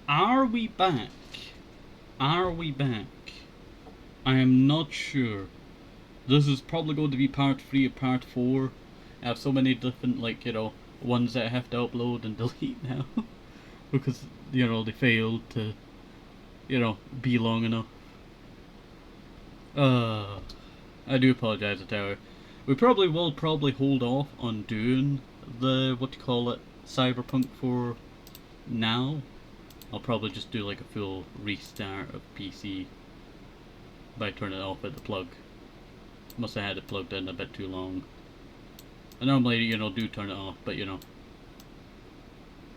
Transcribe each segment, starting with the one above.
Are we back? Are we back? I am not sure. This is probably going to be part 3 or part 4. I have so many different, like, ones that I have to upload and delete now. Because, they failed to, be long enough. I do apologize, Tower. We probably will hold off on doing the, Cyberpunk for now. I'll probably just do like a full restart of PC by turning it off at the plug. Must have had it plugged in a bit too long. I normally, do turn it off, but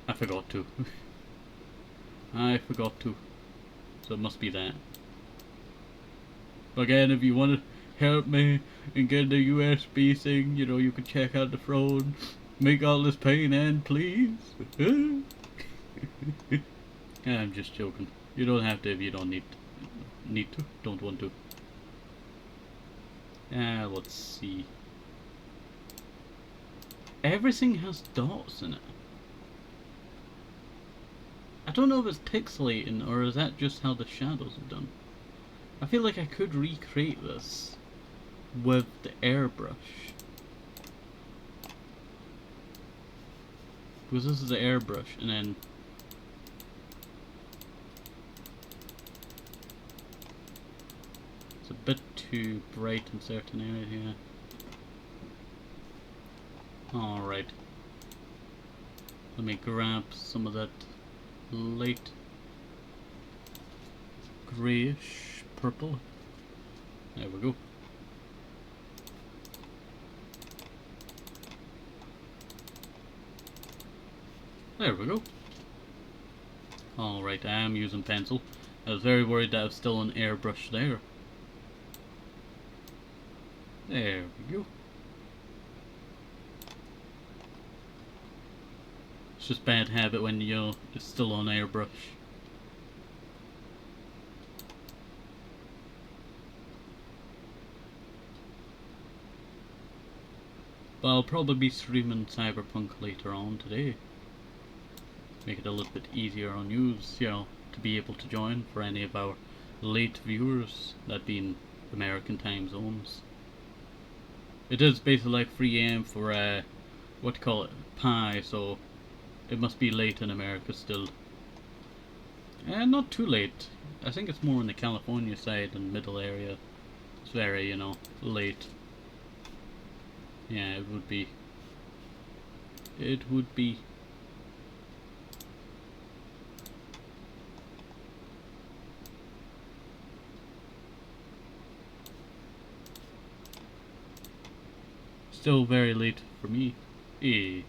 I forgot to. I forgot to. So it must be that. Again, if you want to help me and get the USB thing, you can check out the phone. Make all this pain end, please. I'm just joking. You don't have to if you don't need to. Don't want to. Let's see. Everything has dots in it. I don't know if it's pixelating or is that just how the shadows are done. I feel like I could recreate this with the airbrush. Because this is the airbrush and then it's a bit too bright in certain areas here. Alright. Let me grab some of that light greyish purple. There we go. There we go. Alright, I am using pencil. I was very worried that I was still an airbrush there. There we go. It's just bad habit when it's still on airbrush. But I'll probably be streaming Cyberpunk later on today. Make it a little bit easier on you, to be able to join for any of our late viewers, that being American time zones. It is basically like 3 AM for Pi, so it must be late in America still. And not too late. I think it's more on the California side and middle area. It's very, late. Yeah, it would be. It would be. Still very late for me. Eh.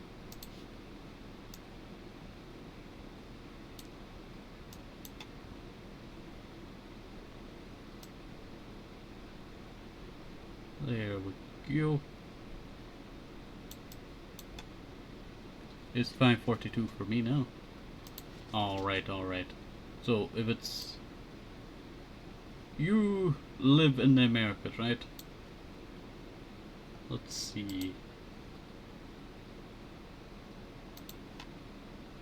There we go. It's 5:42 for me now. Alright, alright. So, if it's... You live in the Americas, right? Let's see.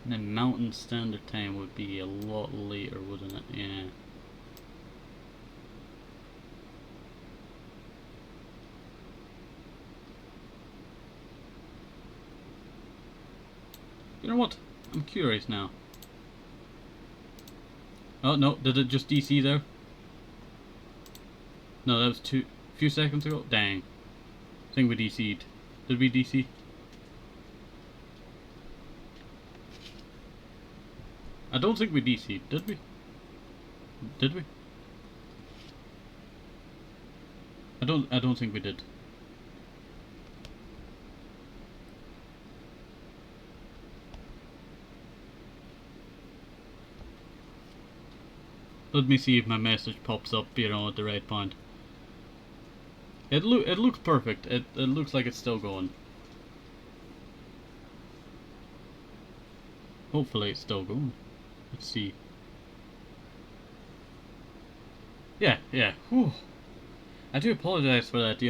And then Mountain Standard Time would be a lot later, wouldn't it? Yeah. You know what? I'm curious now. Oh no, did it just DC there? No, that was a few seconds ago? Dang. I think we DC'd. Did we DC? I don't think we DC'd, did we? Did we? I don't think we did. Let me see if my message pops up, at the right point. It looks perfect. It looks like it's still going. Hopefully it's still going. Let's see. Yeah. Whew. I do apologize for that,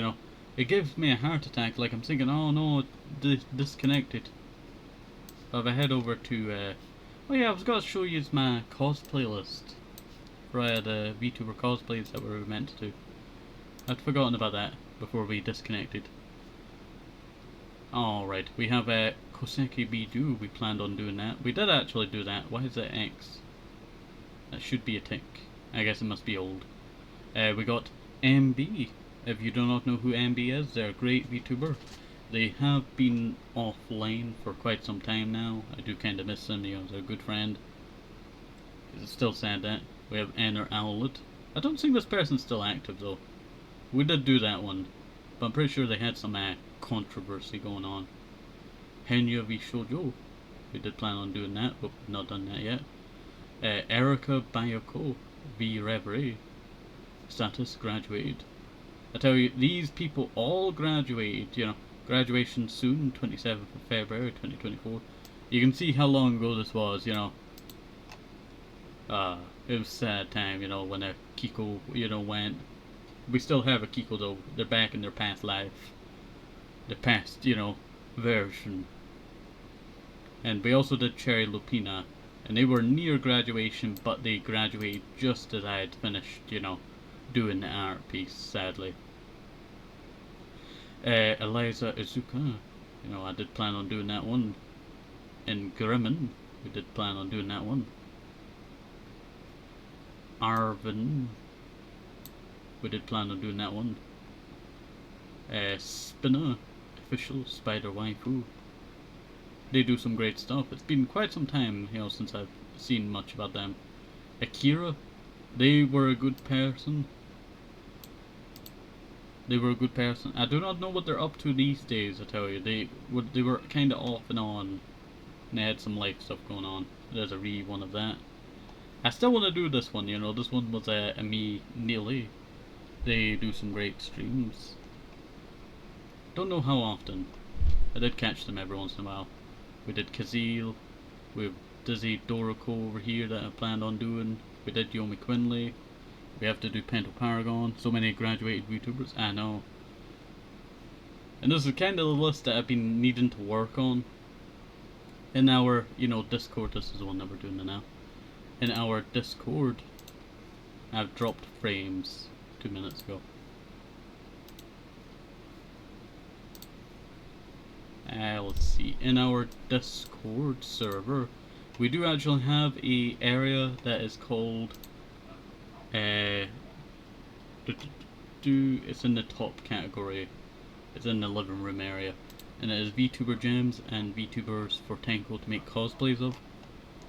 It gives me a heart attack, like I'm thinking, oh no, disconnected. But if I head over to Oh yeah, I was going to show you my cosplay list for the VTuber cosplays that we were meant to do. I'd forgotten about that before we disconnected. Alright, we have a Koseki Biju, we planned on doing that. We did actually do that. Why is that X? That should be a tick. I guess it must be old. We got MB. If you do not know who MB is, they're a great VTuber. They have been offline for quite some time now. I do kind of miss them, you know, they're a good friend. It's still sad that. We have Enter Owlet. I don't think this person's still active though. We did do that one, but I'm pretty sure they had some controversy going on. Henya v Shoujo. We did plan on doing that, but we've not done that yet. Erika Bayoko v Reverie. Status graduated. I tell you, these people all graduated, you know. Graduation soon, 27th of February 2024. You can see how long ago this was, you know. It was a sad time, you know, when a Kiko, you know, went. We still have a Kiko though. They're back in their past life. The past, you know, version. And we also did Cherry Lupina. And they were near graduation, but they graduated just as I had finished, you know, doing the art piece, sadly. Eliza Izuka, you know, I did plan on doing that one. And Grimmin, we did plan on doing that one. Arvin, we did plan on doing that one. Spinner, official spider waifu. They do some great stuff. It's been quite some time, you know, since I've seen much about them. Akira, they were a good person. They were a good person. I do not know what they're up to these days, I tell you. They were kind of off and on. And they had some life stuff going on. There's a one of that. I still want to do this one, you know. This one was a me nearly. They do some great streams. Don't know how often. I did catch them every once in a while. We did Kazeel. We have Dizzy Doriko over here that I planned on doing. We did Yomi Quinley. We have to do Pento Paragon. So many graduated VTubers. I know. And this is kind of the list that I've been needing to work on. In our, you know, Discord. This is the one that we're doing now. In our Discord, I've dropped frames 2 minutes ago. Let's see. In our Discord server, we do actually have a area that is called it's in the top category. It's in the living room area, and it is VTuber gems and VTubers for Tenko to make cosplays of.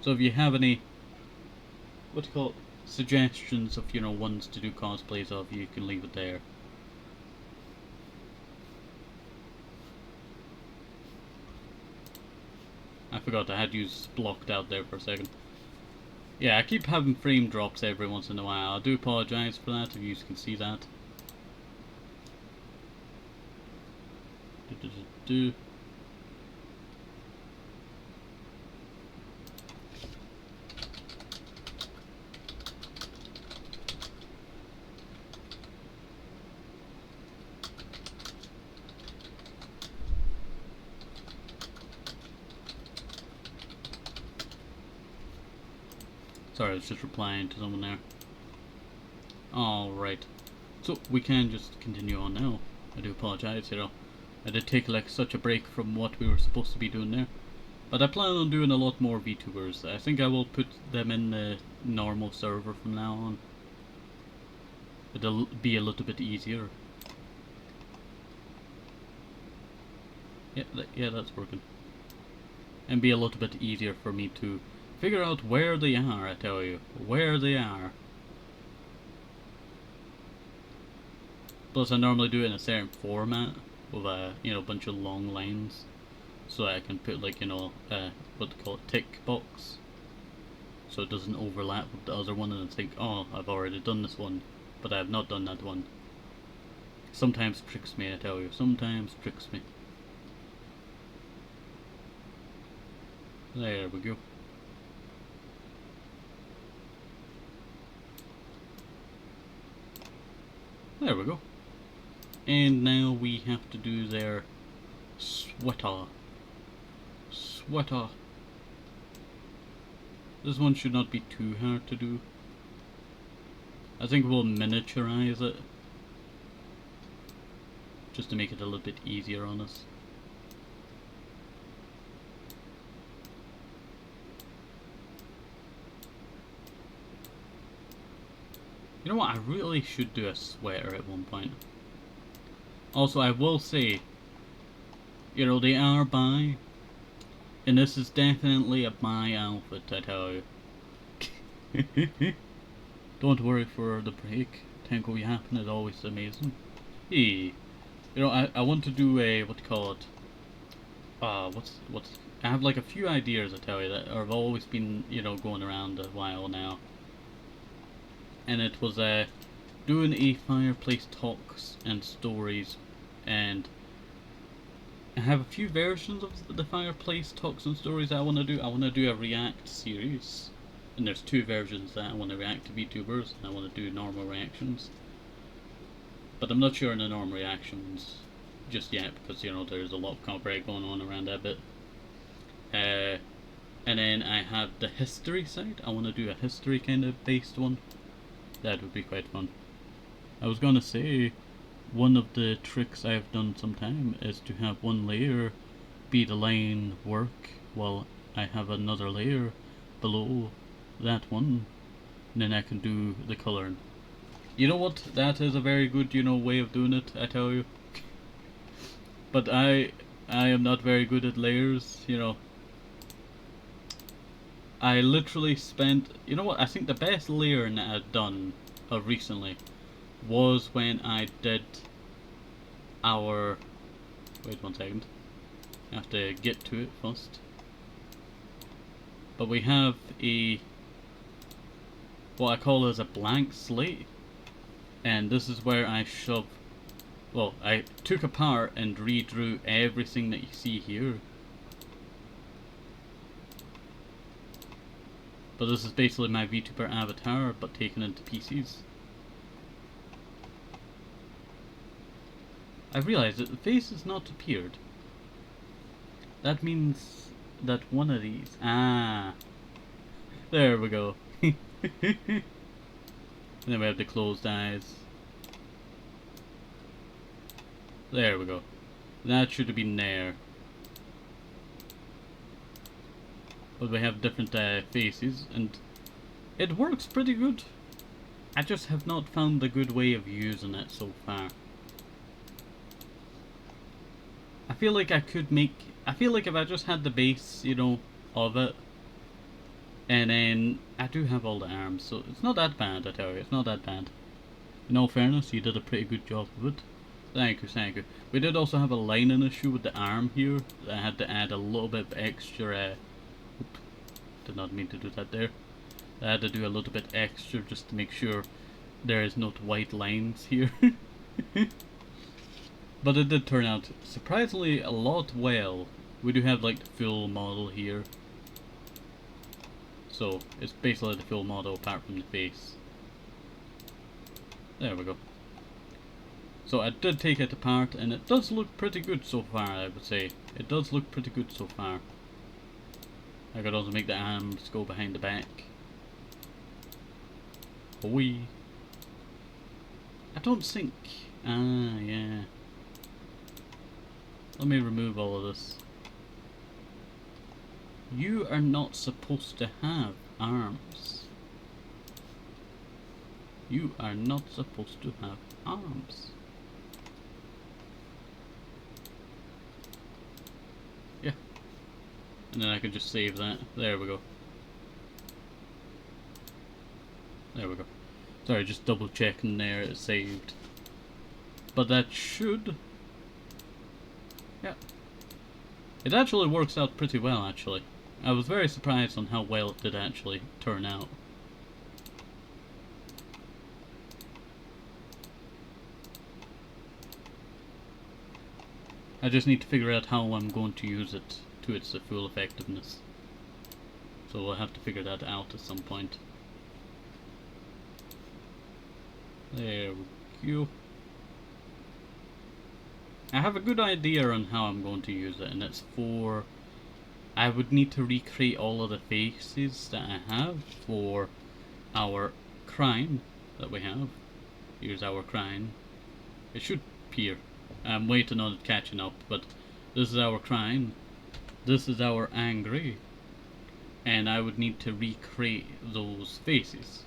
So if you have any, what do you call it, suggestions of, you know, ones to do cosplays of, you can leave it there. I forgot I had you blocked out there for a second. Yeah, I keep having frame drops every once in a while. I do apologise for that if you can see that. Sorry, I was just replying to someone there. Alright. So, we can just continue on now. I do apologise, you know. I did take like such a break from what we were supposed to be doing there. But I plan on doing a lot more VTubers. I think I will put them in the normal server from now on. It'll be a little bit easier. Yeah, that's working. And be a little bit easier for me to figure out where they are, I tell you. Where they are. Plus I normally do it in a certain format with a, you know, bunch of long lines. So I can put like, you know, what they call it, tick box. So it doesn't overlap with the other one and I think, oh, I've already done this one. But I have not done that one. Sometimes tricks me, I tell you. Sometimes tricks me. There we go. There we go. And now we have to do their sweater. Sweater. This one should not be too hard to do. I think we'll miniaturize it, just to make it a little bit easier on us. You know what, I really should do a sweater at one point. Also, I will say, you know, they are bi, and this is definitely a bi outfit, I tell you. Don't worry for the break. Tenko yapping is always amazing. Hey, you know, I want to do a, what do you call it? I have like a few ideas, I tell you, that have always been, you know, going around a while now. And it was doing a fireplace talks and stories, and I have a few versions of the fireplace talks and stories I want to do. I want to do a react series, and there's two versions that I want to react to VTubers, and I want to do normal reactions. But I'm not sure on the normal reactions just yet, because, you know, there's a lot of copyright going on around that bit. And then I have the history side. I want to do a history kind of based one. That would be quite fun. I was gonna say, one of the tricks I have done sometime is to have one layer be the line work while I have another layer below that one, and then I can do the colouring. You know what? That is a very good, you know, way of doing it, I tell you. But I am not very good at layers, you know. I literally spent, you know what, I think the best layering that I've done recently was when I did our, wait 1 second, I have to get to it first. But we have a, what I call as a blank slate, and this is where I I took apart and redrew everything that you see here. But this is basically my VTuber avatar, but taken into pieces. I realized that the face has not appeared. That means that one of these... Ah! There we go. And then we have the closed eyes. There we go. That should have been there. But we have different faces, and it works pretty good. I just have not found the good way of using it so far. I feel like I could make... I feel like if I just had the base, you know, of it, and then I do have all the arms, so it's not that bad, I tell you, it's not that bad. In all fairness, you did a pretty good job of it. Thank you, thank you. We did also have a lining issue with the arm here. I had to add a little bit of extra... did not mean to do that there. I had to do a little bit extra just to make sure there is not white lines here. But it did turn out surprisingly a lot well. We do have like the full model here. So it's basically the full model apart from the face. There we go. So I did take it apart, and it does look pretty good so far, I would say. It does look pretty good so far. I could also make the arms go behind the back. Oi. I don't think... Ah, yeah. Let me remove all of this. You are not supposed to have arms. You are not supposed to have arms. Yeah. And then I can just save that. There we go. There we go. Sorry, just double checking there, it's saved. But that should... Yeah. It actually works out pretty well, actually. I was very surprised on how well it did actually turn out. I just need to figure out how I'm going to use it to its full effectiveness. So we'll have to figure that out at some point. There we go. I have a good idea on how I'm going to use it, and it's for I would need to recreate all of the faces that I have for our crane that we have. Here's our crane. It should appear. I'm waiting on it catching up, but this is our crane. This is our angry. And I would need to recreate those faces.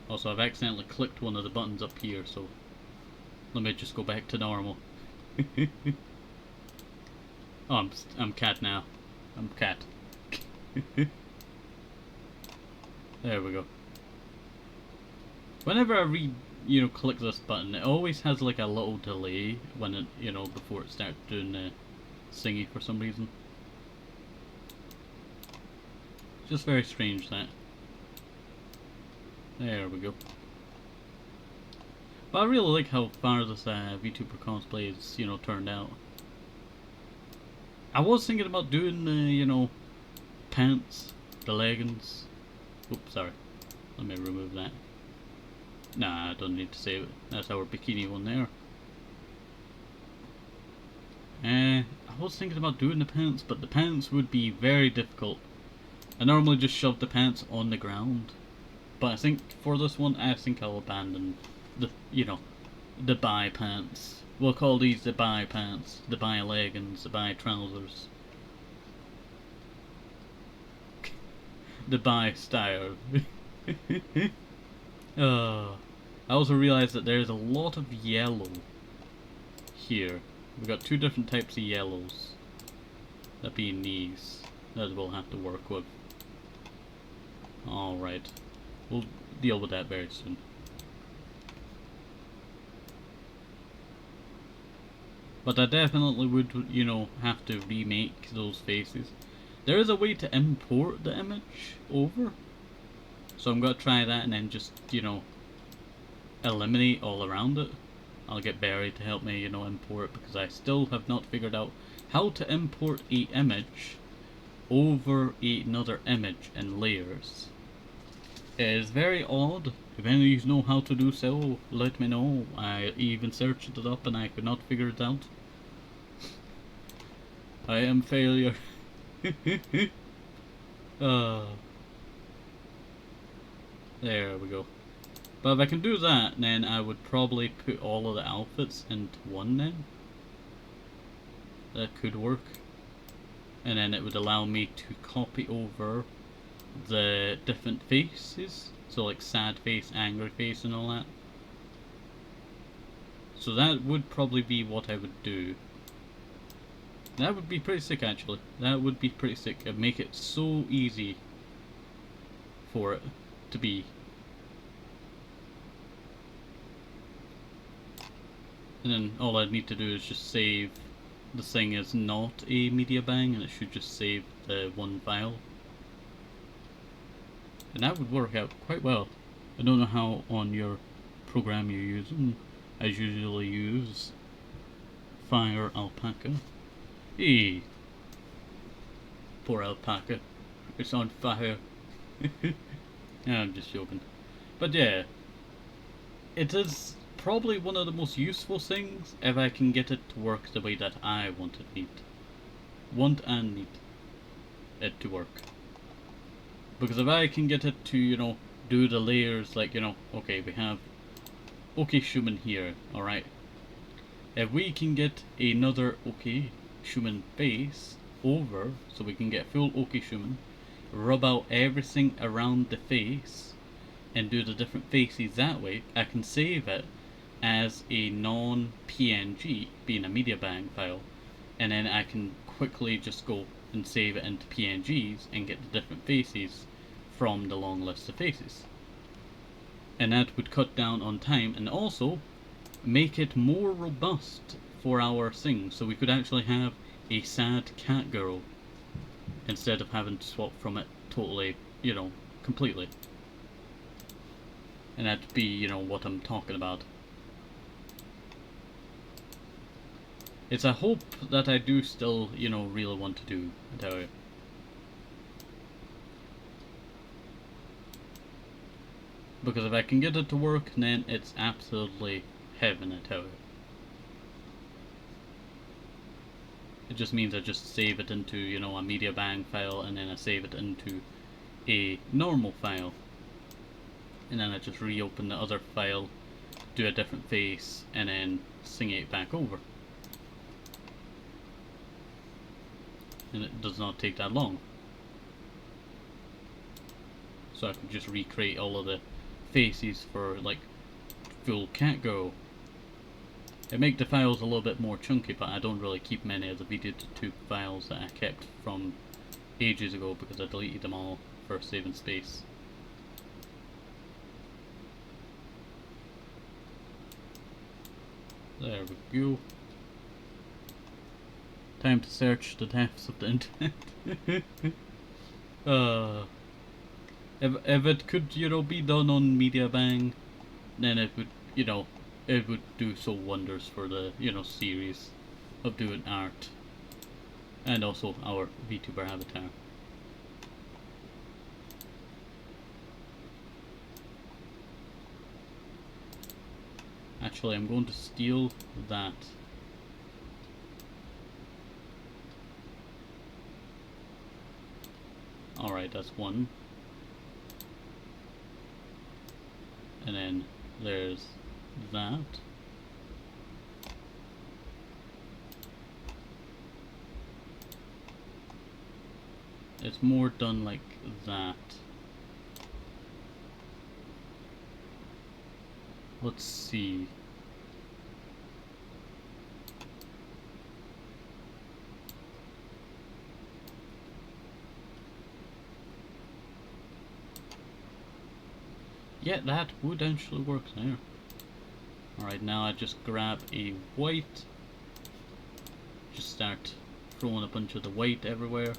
Also, I've accidentally clicked one of the buttons up here, so let me just go back to normal. Oh, I'm cat now. I'm cat. There we go. Whenever I click this button, it always has like a little delay when it, before it starts doing the singy for some reason. Just very strange that. There we go. But I really like how far this VTuber Cosplay is, turned out. I was thinking about doing the, pants, the leggings. Oops, sorry. Let me remove that. Nah, I don't need to save it. That's our bikini one there. I was thinking about doing the pants, but the pants would be very difficult. I normally just shove the pants on the ground. But I think for this one, I think I'll abandon the, the bi pants. We'll call these the bi pants, the bi leggings, the bi trousers. The bi style. I also realized that there's a lot of yellow here. We've got two different types of yellows. That being these. That we'll have to work with. Alright. We'll deal with that very soon. But I definitely would, have to remake those faces. There is a way to import the image over. So I'm going to try that and then just, eliminate all around it. I'll get Barry to help me, import, because I still have not figured out how to import a image over another image in layers. It is very odd. If any of you know how to do so, let me know. I even searched it up and I could not figure it out. I am failure. There we go. But if I can do that, then I would probably put all of the outfits into one then. That could work. And then it would allow me to copy over the different faces. So like sad face, angry face and all that. So that would probably be what I would do. That would be pretty sick actually. That would be pretty sick. It'd make it so easy for it to be. And then all I'd need to do is just save the thing as not a MediaBang, and it should just save the one file. And that would work out quite well. I don't know how on your program you're using. I usually use Fire Alpaca. Hey, poor alpaca. It's on fire. I'm just joking. But yeah, it is probably one of the most useful things if I can get it to work the way that I want and need it to work. Because if I can get it to, do the layers like, okay, we have Oaki Shuman here, alright. If we can get another Oaki Shuman face over, so we can get full Oaki Shuman, rub out everything around the face, and do the different faces that way, I can save it as a non-PNG, being a MediaBang file, and then I can quickly just go and save it into PNGs and get the different faces from the long list of faces. And that would cut down on time and also make it more robust for our thing, so we could actually have a sad cat girl instead of having to swap from it totally, completely. And that'd be, what I'm talking about. It's a hope that I do still, really want to do, I tell you. Because if I can get it to work, then it's absolutely heaven, I tell you. just means I just save it into, you know, a MediaBang file, and then I save it into a normal file. And then I just reopen the other file, do a different face, and then sing it back over. And it does not take that long. So I can just recreate all of the faces for like full cat girl. It makes the files a little bit more chunky, but I don't really keep many of the VTuber files that I kept from ages ago because I deleted them all for saving space. There we go. Time to search the depths of the internet. If it could, you know, be done on MediaBang, then it would, you know, it would do so wonders for the, you know, series of doing art. And also our VTuber avatar. Actually, I'm going to steal that. Alright, that's one. And then there's that. It's more done like that. Let's see. Yeah, that would actually work there. Alright, now I just grab a white. Just start throwing a bunch of the white everywhere.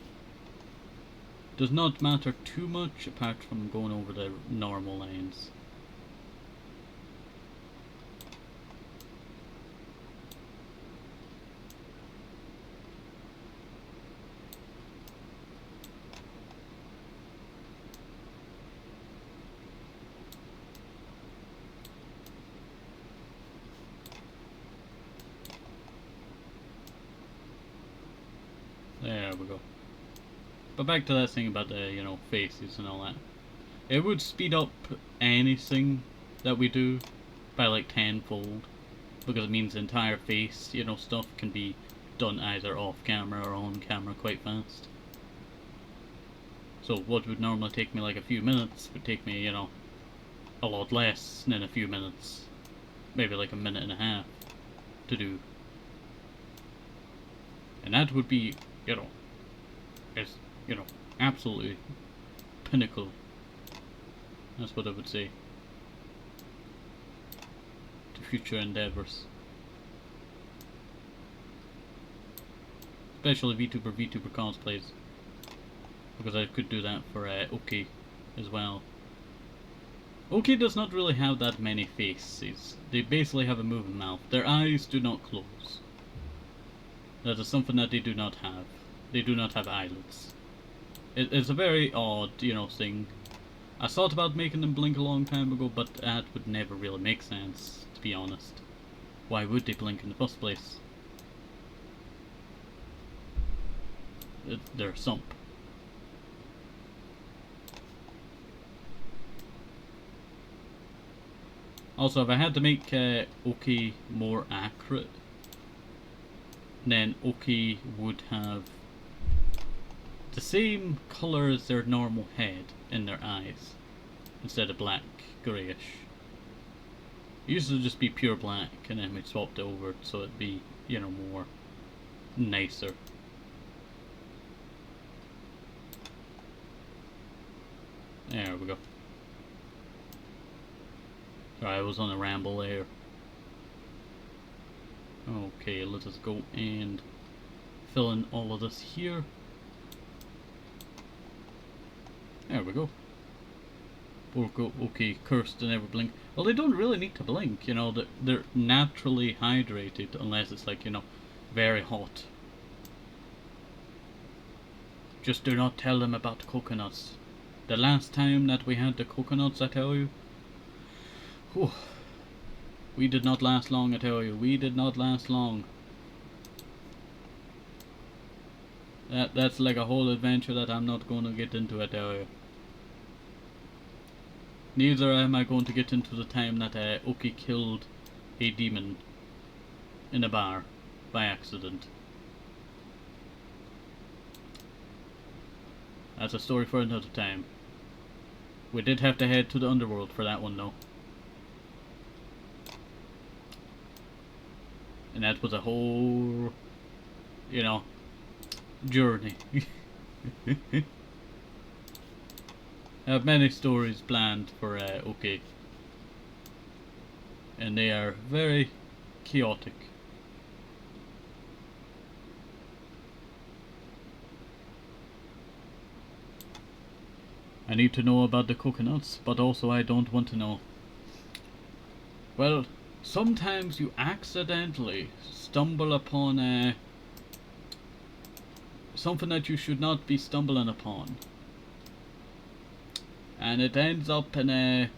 Does not matter too much apart from going over the normal lines. There we go. But back to that thing about the, you know, faces and all that. It would speed up anything that we do by like tenfold, because it means the entire face, you know, stuff can be done either off camera or on camera quite fast. So what would normally take me like a few minutes would take me, you know, a lot less than a few minutes. Maybe like a minute and a half to do. And that would be, you know, is, you know, absolutely pinnacle. That's what I would say to future endeavors. Especially VTuber cosplays. Because I could do that for Oaki as well. Oaki does not really have that many faces. They basically have a moving mouth. Their eyes do not close. That is something that they do not have. They do not have eyelids. It's a very odd, you know, thing. I thought about making them blink a long time ago, but that would never really make sense, to be honest. Why would they blink in the first place? They're sump. Also, if I had to make Oaki more accurate, then Oaki would have the same colour as their normal head in their eyes, instead of black, greyish. It used to just be pure black, and then we swapped it over so it'd be, you know, more nicer. There we go. Sorry, I was on a ramble there. Okay, let us go and fill in all of this here. There we go. Okay, cursed and never blink. Well, they don't really need to blink, you know, they're naturally hydrated, unless it's like, you know, very hot. Just do not tell them about coconuts. The last time that we had the coconuts, I tell you, whew, we did not last long, I tell you. We did not last long. That's like a whole adventure that I'm not going to get into at area. Neither am I going to get into the time that Oaki killed a demon in a bar by accident. That's a story for another time. We did have to head to the underworld for that one though. And that was a whole, you know, journey. I have many stories planned for Oaki. And they are very chaotic. I need to know about the coconuts, but also I don't want to know. Well, sometimes you accidentally stumble upon something that you should not be stumbling upon. And it ends up in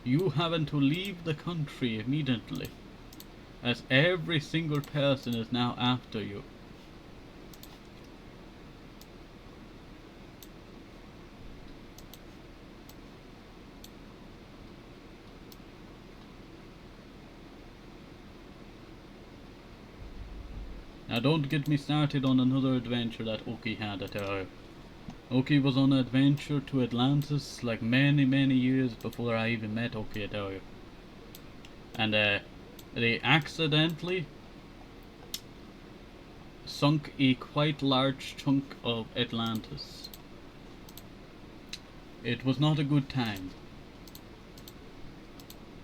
you having to leave the country immediately, as every single person is now after you. Now don't get me started on another adventure that Oaki had at Oaki was on an adventure to Atlantis like many years before I even met Oaki at And they accidentally sunk a quite large chunk of Atlantis. It was not a good time.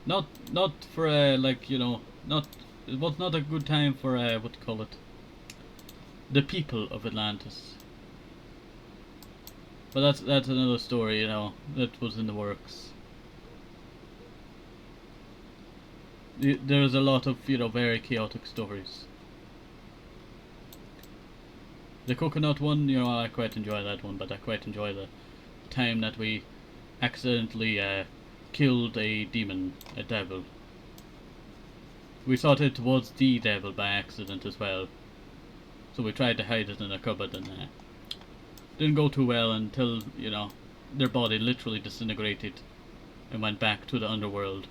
Not for like, you know, it was not a good time for what do you call it? The people of Atlantis. But that's another story, you know, that was in the works. There's a lot of, you know, very chaotic stories. The coconut one, you know, I quite enjoy that one, but I quite enjoy the time that we accidentally killed a demon, a devil. We thought it was the devil by accident as well. So we tried to hide it in a cupboard and didn't go too well until, you know, their body literally disintegrated and went back to the underworld.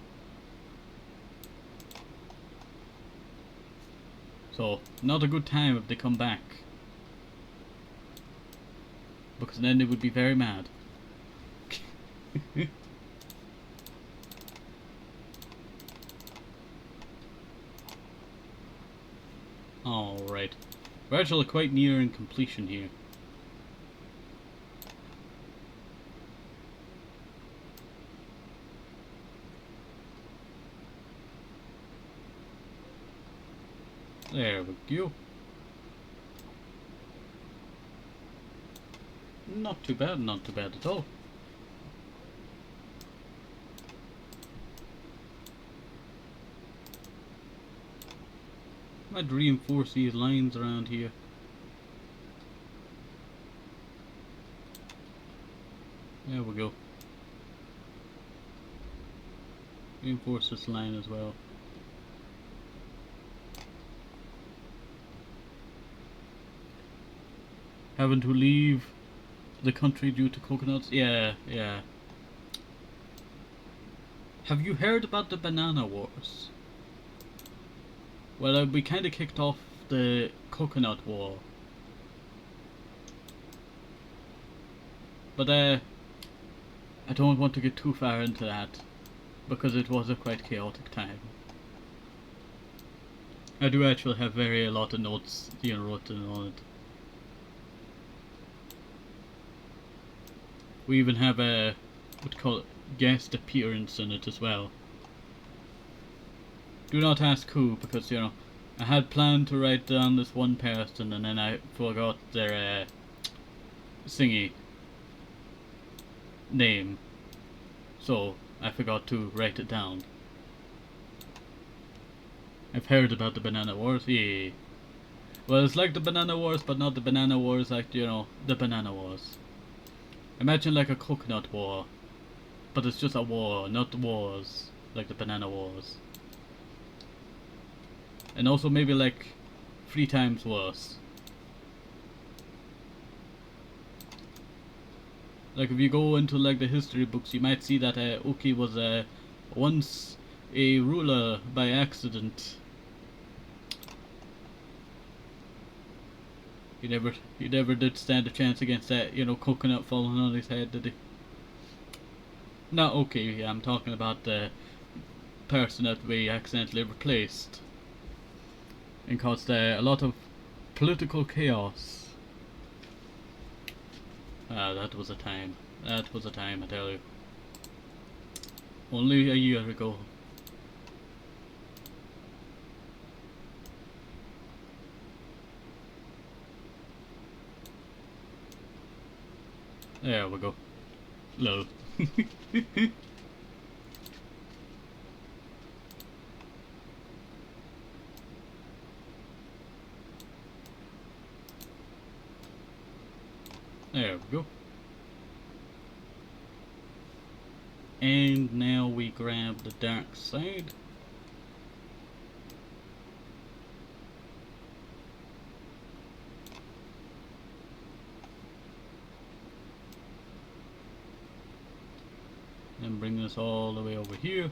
So, not a good time if they come back. Because then they would be very mad. Alright. We're actually quite nearing completion here. There we go. Not too bad at all. Might reinforce these lines around here. There we go. Reinforce this line as well. Having to leave the country due to coconuts? Yeah. Have you heard about the banana wars? Well, we kind of kicked off the coconut war. But I don't want to get too far into that, because it was a quite chaotic time. I do actually have a lot of notes, you know, written on it. We even have a, what do you call it, guest appearance in it as well. Do not ask who, because, you know, I had planned to write down this one person and then I forgot their singy name. So, I forgot to write it down. I've heard about the banana wars, yeah. Well, it's like the banana wars, but not the banana wars like, you know, the banana wars. Imagine like a coconut war, but it's just a war, not wars, like the banana wars. And also maybe like 3 times worse. Like if you go into like the history books, you might see that Oaki was once a ruler by accident. He never did stand a chance against that, you know, coconut falling on his head, did he? Not Oaki. Yeah, I'm talking about the person that we accidentally replaced and caused a lot of political chaos. Ah, that was a time. That was a time, I tell you. Only a year ago. There we go. Lol. There we go. And now we grab the dark side. And bring this all the way over here.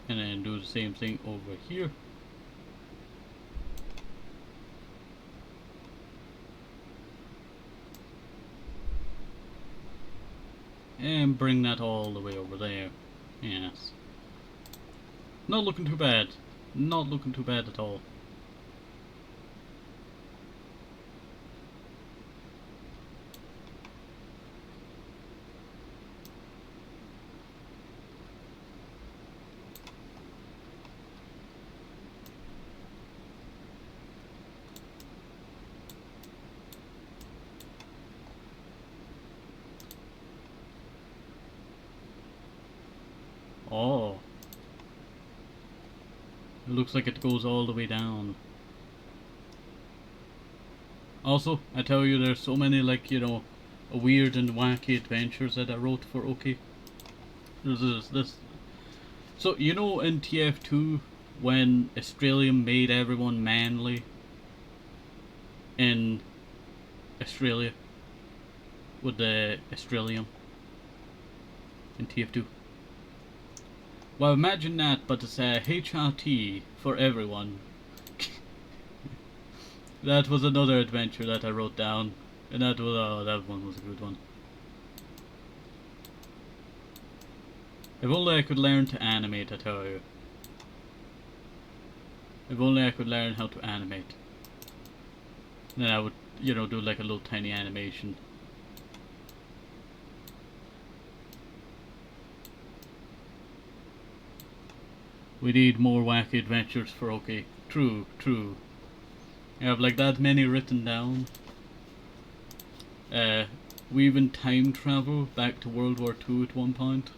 And then do the same thing over here. And bring that all the way over there. Yes. Not looking too bad. Not looking too bad at all. Oh. It looks like it goes all the way down. Also, I tell you, there's so many, like, you know, weird and wacky adventures that I wrote for Oaki. There's this. So, you know in TF2, when Australian made everyone manly in Australia with the Australian in TF2? Well, imagine that, but it's a HRT for everyone. That was another adventure that I wrote down, and that was that one was a good one. If only I could learn to animate, I tell you. If only I could learn how to animate. Then I would, you know, do like a little tiny animation. We need more wacky adventures for Oaki. True, true. I have like that many written down. We even time travel back to World War II at one point,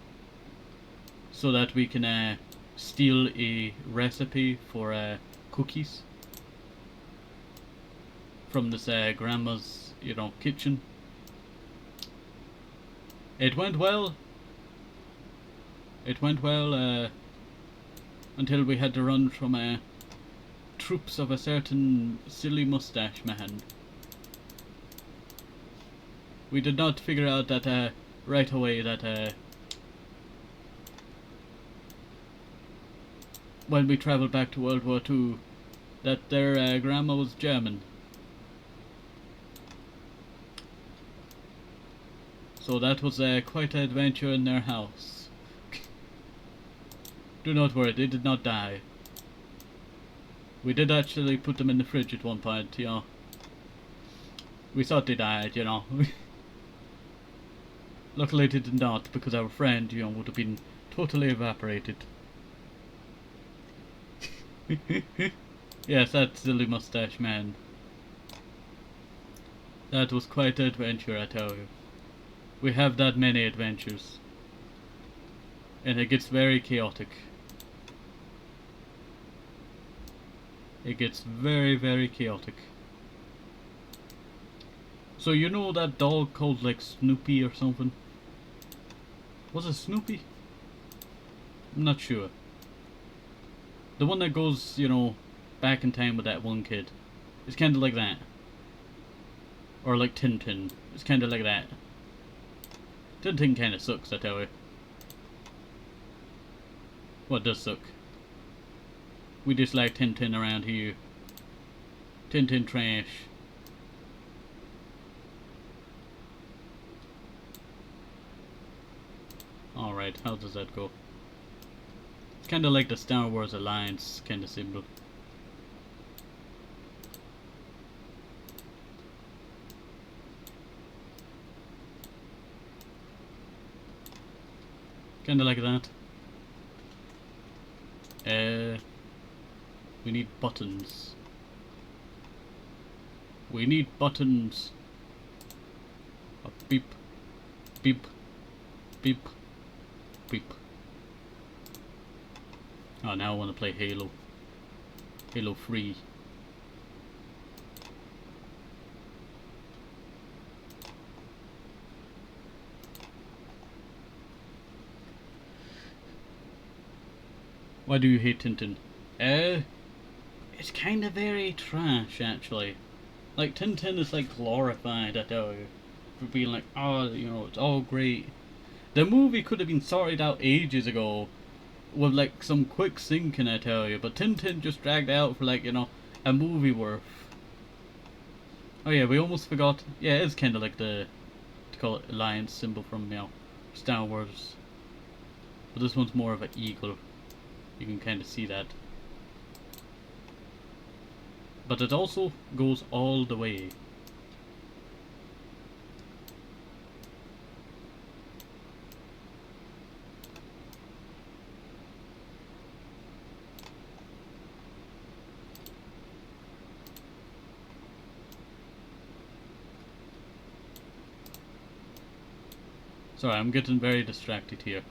so that we can steal a recipe for cookies from this grandma's, you know, kitchen. It went well. It went well until we had to run from troops of a certain silly mustache man. We did not figure out that right away that when we travelled back to World War II, that their grandma was German. So that was quite an adventure in their house. Do not worry, they did not die. We did actually put them in the fridge at one point, you know. We thought they died, you know. Luckily they did not, because our friend, you know, would have been totally evaporated. Yes, that silly mustache man. That was quite an adventure, I tell you. We have that many adventures. And it gets very chaotic. It gets very, very chaotic. So you know that dog called like Snoopy or something? Was it Snoopy? I'm not sure. The one that goes, you know, back in time with that one kid. It's kind of like that. Or like Tintin. It's kind of like that. Tintin kind of sucks, I tell you. What does suck? We just like Tintin around here. Tintin trash. Alright, how does that go? It's kind of like the Star Wars Alliance kind of symbol. Kind of like that. We need buttons. We need buttons. A beep, beep, beep, beep. Oh, now I want to play Halo. Halo 3. Why do you hate Tintin? It's kind of very trash, actually. Like, Tintin is like glorified, I tell you, for being like, oh, you know, it's all great. The movie could have been sorted out ages ago with like some quick syncing, I tell you, but Tintin just dragged out for like, you know, a movie worth. Oh yeah, we almost forgot. Yeah, it's kind of like the, to call it, alliance symbol from, you know, Star Wars. But this one's more of an eagle. You can kind of see that. But it also goes all the way. Sorry, I'm getting very distracted here.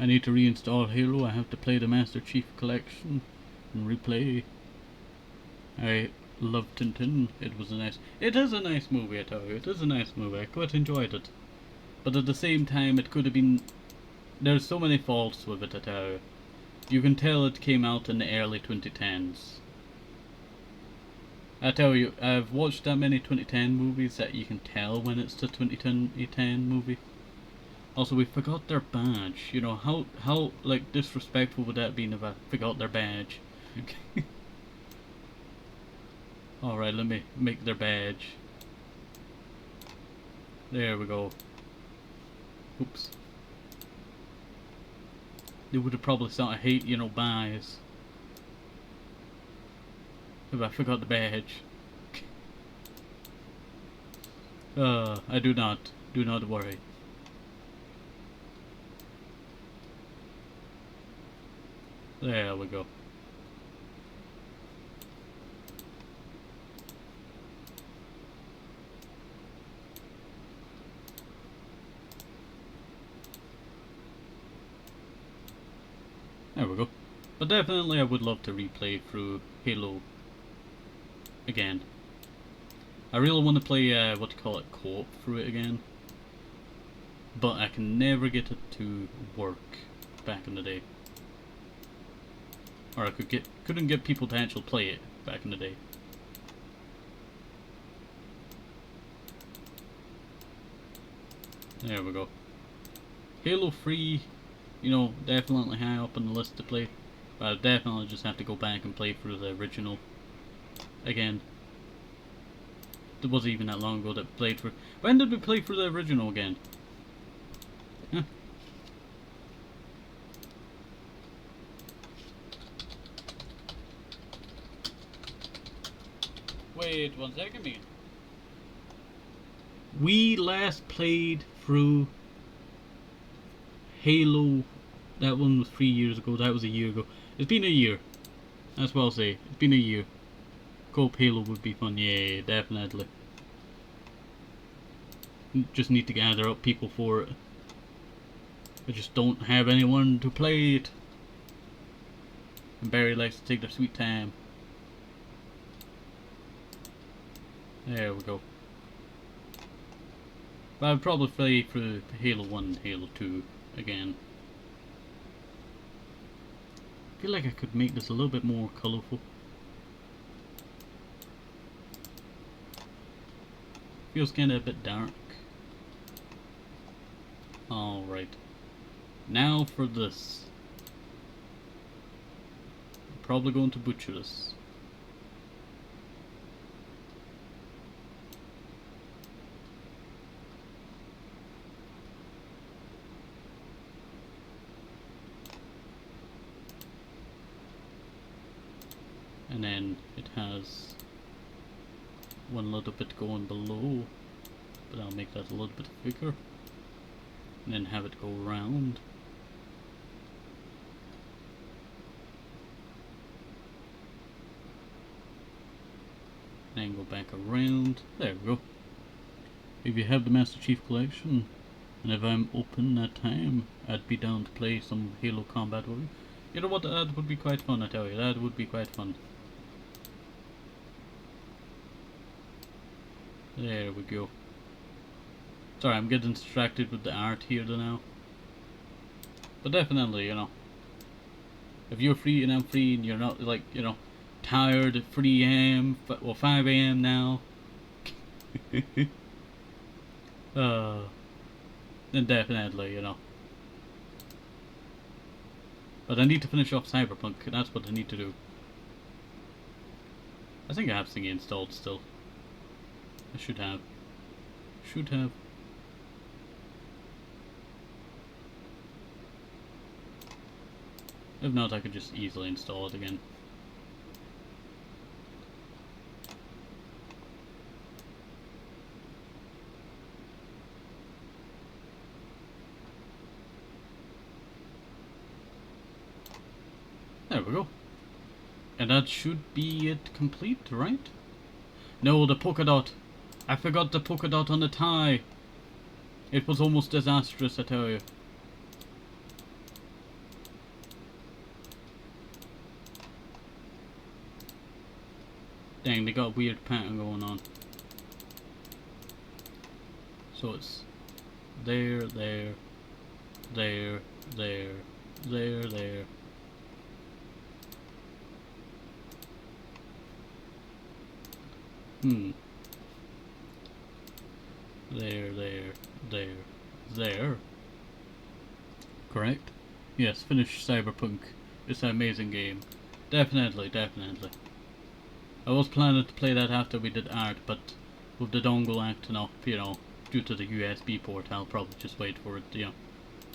I need to reinstall Halo. I have to play the Master Chief Collection and replay. I love Tintin. It was a nice. It is a nice movie, I tell you. It is a nice movie. I quite enjoyed it. But at the same time, it could have been. There's so many faults with it, I tell you. You can tell it came out in the early 2010s. I tell you, I've watched that many 2010 movies that you can tell when it's the 2010 movie. Also, we forgot their badge. You know, how like disrespectful would that be if I forgot their badge? Alright, let me make their badge. There we go. Oops. They would have probably started hate, you know, buys if I forgot the badge. I do not worry. There we go. There we go. But definitely I would love to replay through Halo again. I really want to play, what do you call it, co-op through it again. But I can never get it to work back in the day. Or I couldn't get people to actually play it back in the day. There we go. Halo 3, you know, definitely high up on the list to play. But I definitely just have to go back and play through the original again. It wasn't even that long ago that we played through. When did we play through the original again? Huh? Wait 1 second, man. We last played through Halo. That one was 3 years ago. That was a year ago. It's been a year. That's what I'll say. It's been a year. Co-op Halo would be fun. Yeah, definitely. Just need to gather up people for it. I just don't have anyone to play it. And Barry likes to take their sweet time. There we go. But I'll probably play through Halo 1 and Halo 2 again. I feel like I could make this a little bit more colourful. Feels kinda a bit dark. Alright. Now for this. I'm probably going to butcher this. And then it has one little bit going below, but I'll make that a little bit bigger, and then have it go round. And then go back around. There we go. If you have the Master Chief Collection, and if I'm open that time, I'd be down to play some Halo Combat with you. You know what, that would be quite fun, I tell you, that would be quite fun. There we go. Sorry, I'm getting distracted with the art here now. But definitely, you know, if you're free and I'm free and you're not, like, you know, tired at 3 AM, well 5 AM now, then definitely, you know. But I need to finish off Cyberpunk, that's what I need to do. I think I have Thingy installed still. I should have. Should have. If not, I could just easily install it again. There we go. And that should be it complete, right? No, the polka dot. I forgot the polka dot on the tie. It was almost disastrous, I tell you. Dang, they got a weird pattern going on. So it's there, there, there, there, there, there. There, there. Correct? Yes, finish Cyberpunk. It's an amazing game. Definitely, definitely. I was planning to play that after we did art, but with the dongle acting up, you know, due to the USB port, I'll probably just wait for it, you know,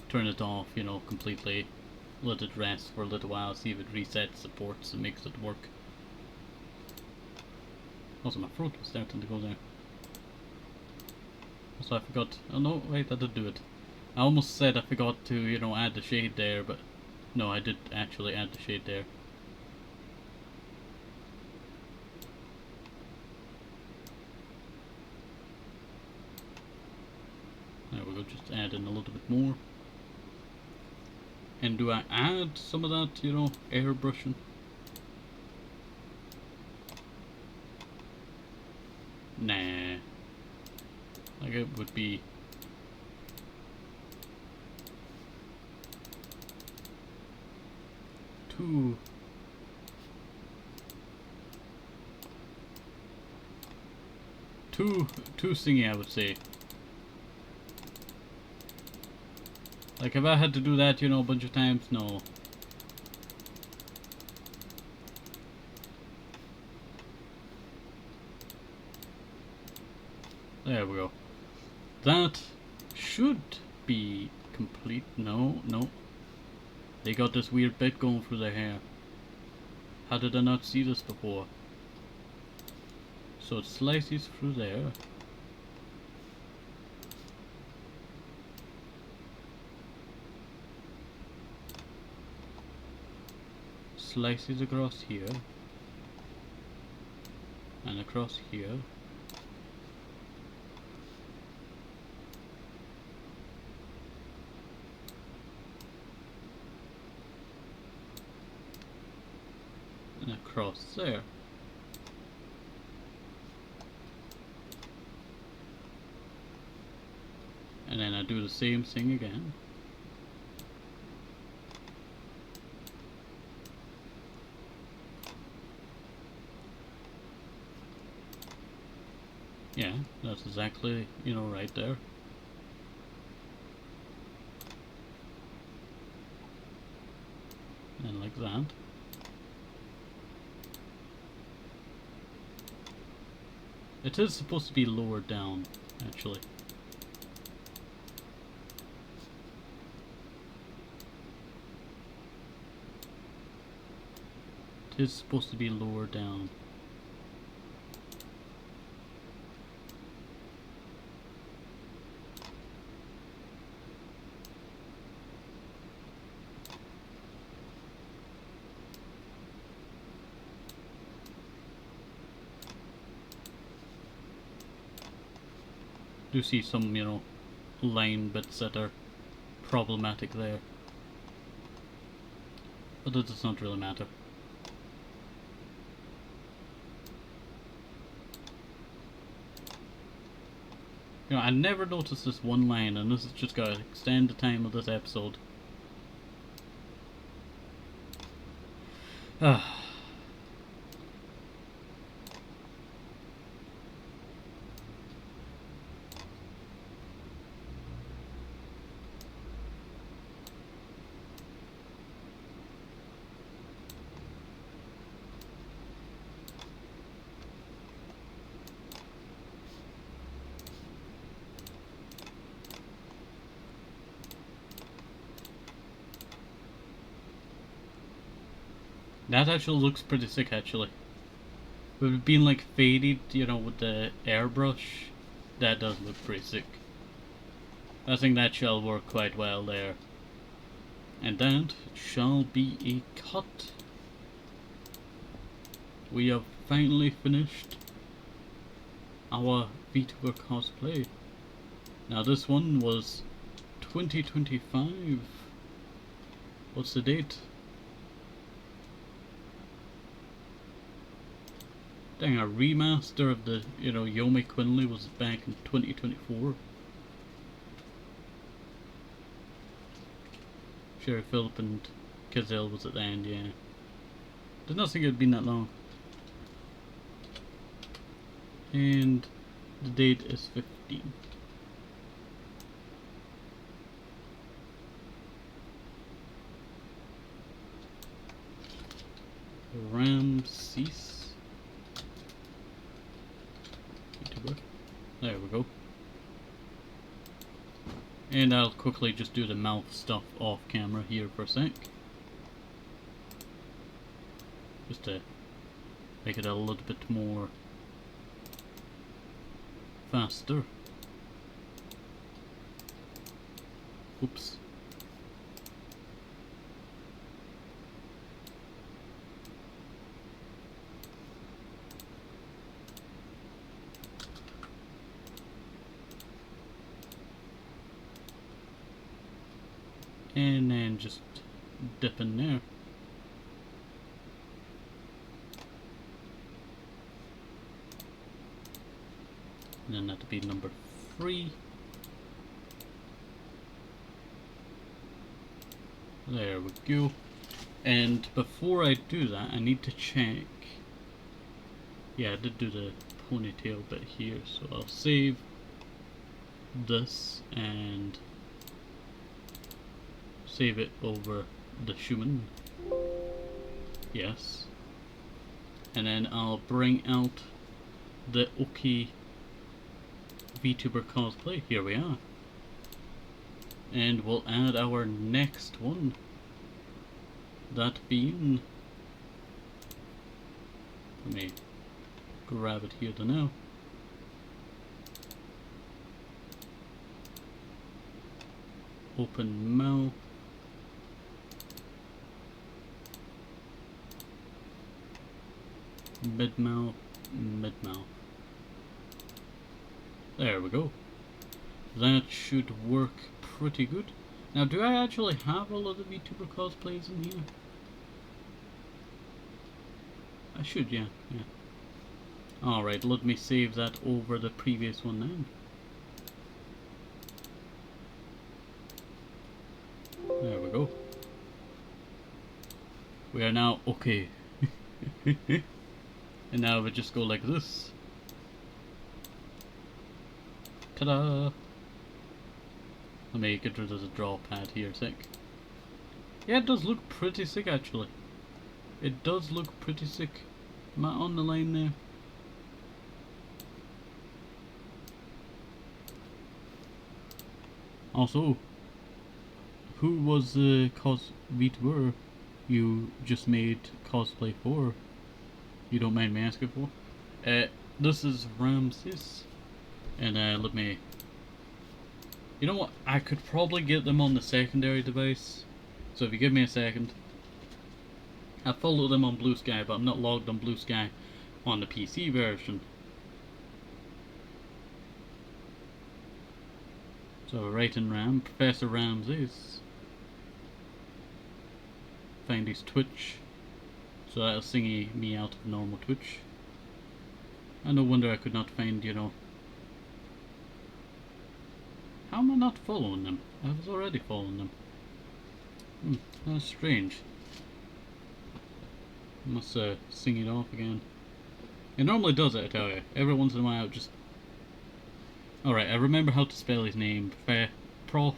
turn it off, you know, completely, let it rest for a little while, see if it resets the ports and makes it work. Also, my throat was starting to go there. So I forgot. Oh no, wait, I did do it. I almost said I forgot to, you know, add the shade there, but no, I did actually add the shade there. There we go, just add in a little bit more. And do I add some of that, you know, airbrushing? Nah. Like it would be too singy, I would say. Like if I had to do that, you know, a bunch of times, no. There we go. That should be complete. No, no. They got this weird bit going through their hair. How did I not see this before? So it slices through there. Slices across here. And across here. And across there. And then I do the same thing again. Yeah, that's exactly, you know, right there. And like that. It is supposed to be lower down, actually. It is supposed to be lower down. Do see some, you know, line bits that are problematic there. But it does not really matter. You know, I never noticed this one line, and this is just gonna extend the time of this episode. Ah. That actually looks pretty sick, actually. With it being like faded, you know, with the airbrush, that does look pretty sick. I think that shall work quite well there. And that shall be a cut. We have finally finished our VTuber cosplay. Now this one was 2025. What's the date? Dang, a remaster of the, you know, Yomi Quinley was back in 2024. Sherry Phillip and Kazelle was at the end, yeah. Did not think it had been that long. And the date is 15. Ramses. There we go. And I'll quickly just do the mouth stuff off camera here for a sec. Just to make it a little bit more faster. Oops. And then just dip in there. And then that'll be number 3. There we go. And before I do that, I need to check. Yeah, I did do the ponytail bit here, so I'll save this and save it over the human. Yes. And then I'll bring out the Oaki VTuber cosplay. Here we are. And we'll add our next one. That being... Let me grab it here to now. Open mouth. Mid-mouth, mid-mouth. There we go. That should work pretty good. Now, do I actually have all of the VTuber cosplays in here? I should, yeah. Alright, let me save that over the previous one then. go. We are now okay. And now we just go like this. Ta-da! Let me get rid of the draw pad here a sec. Yeah, it does look pretty sick actually. It does look pretty sick. Am I on the line there? Also, who was the VTuber you just made cosplay for? You don't mind me asking for? This is Ramses, and let me. You know what? I could probably get them on the secondary device. So if you give me a second, I follow them on Blue Sky, but I'm not logged on Blue Sky on the PC version. So right in RAM, Professor Ramses. Find his Twitch. So that'll sing me out of normal Twitch. And no wonder I could not find, you know. How am I not following them? I was already following them. That's strange. I must sing it off again. It normally does it, I tell you. Every once in a while it just... Alright, I remember how to spell his name. ProfRamsesVT.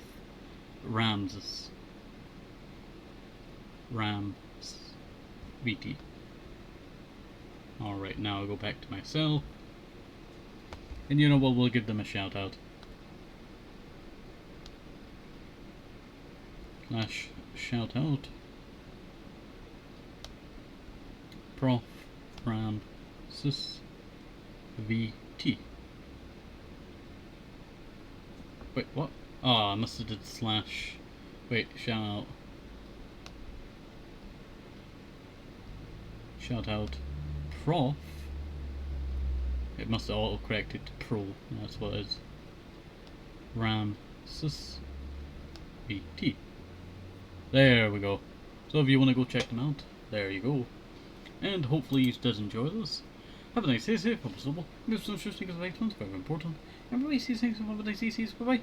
Alright, now I'll go back to myself. And you know what, we'll give them a shout out. Shout out ProfRamsesVT. Wait, what? Oh, I must have did slash. Wait, shout out. Shout out Prof. It must have auto corrected to Pro. That's what it is. RamsesvT. There we go. So if you want to go check them out, there you go. And hopefully you does enjoy this. Have a nice day, safe, hope it's noble. Move some interesting because very important. Everybody sees things, have a nice day, bye bye.